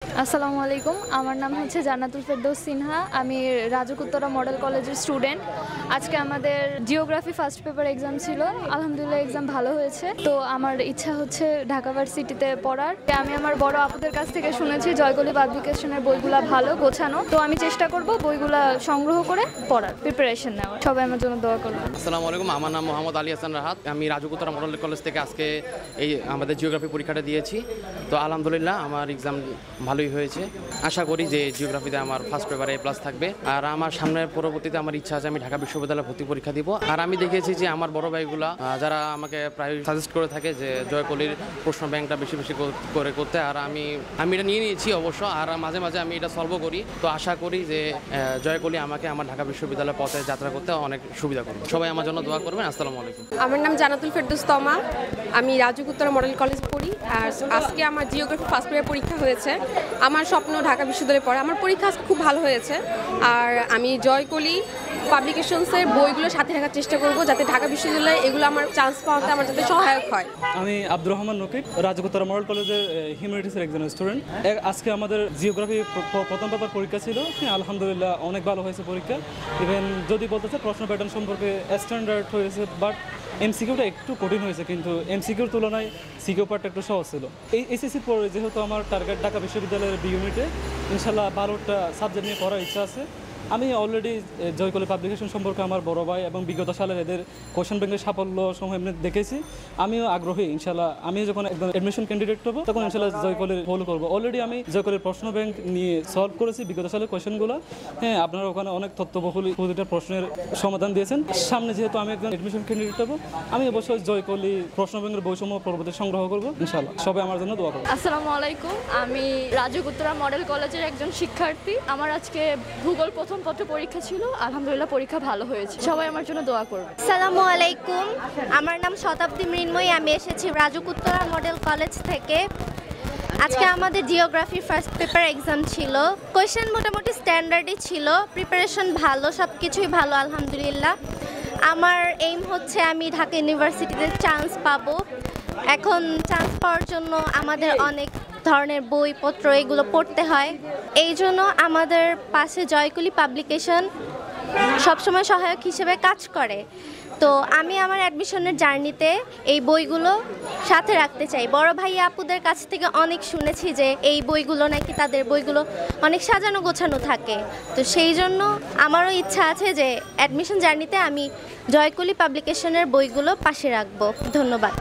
আসসালামু আলাইকুম, আমার নাম হচ্ছে জান্নাতুল ফেরদৌস সিনহা। আমি রাজকুত্তরা মডেল কলেজের স্টুডেন্ট। আজকে আমাদের জিওগ্রাফি ফার্স্ট পেপার এক্সাম ছিল। আলহামদুলিল্লাহ এক্সাম ভালো হয়েছে। তো আমার ইচ্ছা হচ্ছে ঢাকা ভার্সিটিতে পড়ার। আমি আমার বড় আপুদের কাছ থেকে শুনেছি জয়কলি পাবলিকেশনের বইগুলো ভালো গোছানো। তো আমি চেষ্টা করব বইগুলো সংগ্রহ করে পড়ার প্রিপারেশন নেওয়ার। সবাই আমার জন্য দোয়া করবেন। আসসালামু আলাইকুম, আমার নাম মোহাম্মদ আলী হাসান রাহাত। আমি রাজকুত্তরা মডেল কলেজ থেকে আজকে এই আমাদের জিওগ্রাফি পরীক্ষাটা দিয়েছি। তো আলহামদুলিল্লাহ আমার এক্সাম ভালোই হয়েছে। আশা করি যে জিওগ্রাফিতে আমার ফার্স্ট পেপারে A+ থাকবে। আর আমার সামনের পরবর্তীতে আমার ইচ্ছা আছে আমি ঢাকা বিশ্ববিদ্যালয়ে ভর্তি পরীক্ষা দিব। আর আমি দেখেছি যে আমার বড় ভাইগুলা যারা আমাকে প্রায় সাজেস্ট করে থাকে যে জয়কলির প্রশ্ন ব্যাংকটা বেশি বেশি করে করতে। আর আমি এটা নিয়ে নিয়েছি অবশ্য। আর মাঝে মাঝে আমি এটা সলভও করি। তো আশা করি যে জয়কলি আমাকে আমার ঢাকা বিশ্ববিদ্যালয়ের পথে যাত্রা করতে অনেক সুবিধা করবে। সবাই আমার জন্য দোয়া করবেন। আসসালামু আলাইকুম। আমার নাম জান্নাতুল ফেরদৌস তমা। আমি রাজকুত্তরা মডেল কলেজ পড়ি। আর আজকে আমার জিওগ্রাফি ফার্স্ট পেপার পরীক্ষা হয়েছে। আমার স্বপ্ন ঢাকা বিশ্ববিদ্যালয়ে পড়া। আমার পরীক্ষা খুব ভালো হয়েছে। আর আমি জয়কলি পাবলিকেশনসের বইগুলো সাথে রাখার চেষ্টা করব যাতে ঢাকা বিশ্ববিদ্যালয়ে এগুলো আমার চান্স পাওয়াতে আমার যাতে সহায়ক হয়। আমি আব্দুর রহমান নকিব, রাজকুত্তরা মডেল কলেজের হিউম্যানিটিসের একজন স্টুডেন্ট। আজকে আমাদের জিওগ্রাফি প্রথম পেপার পরীক্ষা ছিল। হ্যাঁ, আলহামদুলিল্লাহ অনেক ভালো হয়েছে পরীক্ষা। ইভেন যদি বলতে চাই প্রশ্ন প্যাটার্ন সম্পর্কে স্ট্যান্ডার্ড হয়েছে, বাট এমসিকিউটা একটু কঠিন হয়েছে, কিন্তু এমসিকিউর তুলনায় সিকিউ পার্টটা একটু সহজ ছিল। এই এসএসসির পরে যেহেতু আমার টার্গেট ঢাকা বিশ্ববিদ্যালয়ের বি ইউনিটে ইনশাল্লাহ 12টা সাবজেক্ট নিয়ে পড়ার ইচ্ছা আছে। আমি অলরেডি জয়কলি পাবলিকেশন সম্পর্কে আমার বড় ভাই এবং বিগত সালের এদের কোশ্চেন ব্যাংকের সাফল্য সমূহ এমনি দেখেছি। আমিও আগ্রহী ইনশাল্লাহ। আমি যখন একদম অ্যাডমিশন ক্যান্ডিডেট হবো তখন ইনশাল্লাহ জয়কলির ফলো করবো। অলরেডি আমি জয়কলির প্রশ্ন ব্যাংক নিয়ে সলভ করেছি বিগত সালের কোশ্চেনগুলো। হ্যাঁ, আপনারা ওখানে অনেক তথ্যবহুল প্রতিটা প্রশ্নের সমাধান দিয়েছেন। সামনে যেহেতু আমি একজন অ্যাডমিশন ক্যান্ডিডেট হবো, আমি অবশ্যই জয়কলি প্রশ্ন ব্যাংকের বইসমূহ পরবর্তী সংগ্রহ করবো ইনশাল্লাহ। সবাই আমার জন্য দোয়া করবো। আসসালামু আলাইকুম, আমি রাজকুত্তরা মডেল কলেজের একজন শিক্ষার্থী। আমার আজকে ভূগোল প্রথম পত্র পরীক্ষা ছিল। আলহামদুলিল্লাহ পরীক্ষা ভালো হয়েছে। সবাই আমার জন্য দোয়া করবে। আসসালামু আলাইকুম, আমার নাম শতাব্দী মৃন্ময়ী। আমি এসেছি রাজকুত্তরা মডেল কলেজ থেকে। আজকে আমাদের জিওগ্রাফি ফার্স্ট পেপার এক্সাম ছিল। কোয়েশ্চেন মোটামুটি স্ট্যান্ডার্ডই ছিল। প্রিপারেশন ভালো, সব কিছুই ভালো আলহামদুলিল্লাহ। আমার এইম হচ্ছে আমি ঢাকা ইউনিভার্সিটিতে চান্স পাবো। এখন চান্স পাওয়ার জন্য আমাদের অনেক ধরনের বইপত্র এগুলো পড়তে হয়। এই জন্য আমাদের পাশে জয়কলি পাবলিকেশন সবসময় সহায়ক হিসেবে কাজ করে। তো আমি আমার অ্যাডমিশনের জার্নিতে এই বইগুলো সাথে রাখতে চাই। বড় ভাই আপুদের কাছ থেকে অনেক শুনেছি যে এই বইগুলো নাকি তাদের বইগুলো অনেক সাজানো গোছানো থাকে। তো সেই জন্য আমারও ইচ্ছা আছে যে অ্যাডমিশন জার্নিতে আমি জয়কলি পাবলিকেশনের বইগুলো পাশে রাখবো। ধন্যবাদ।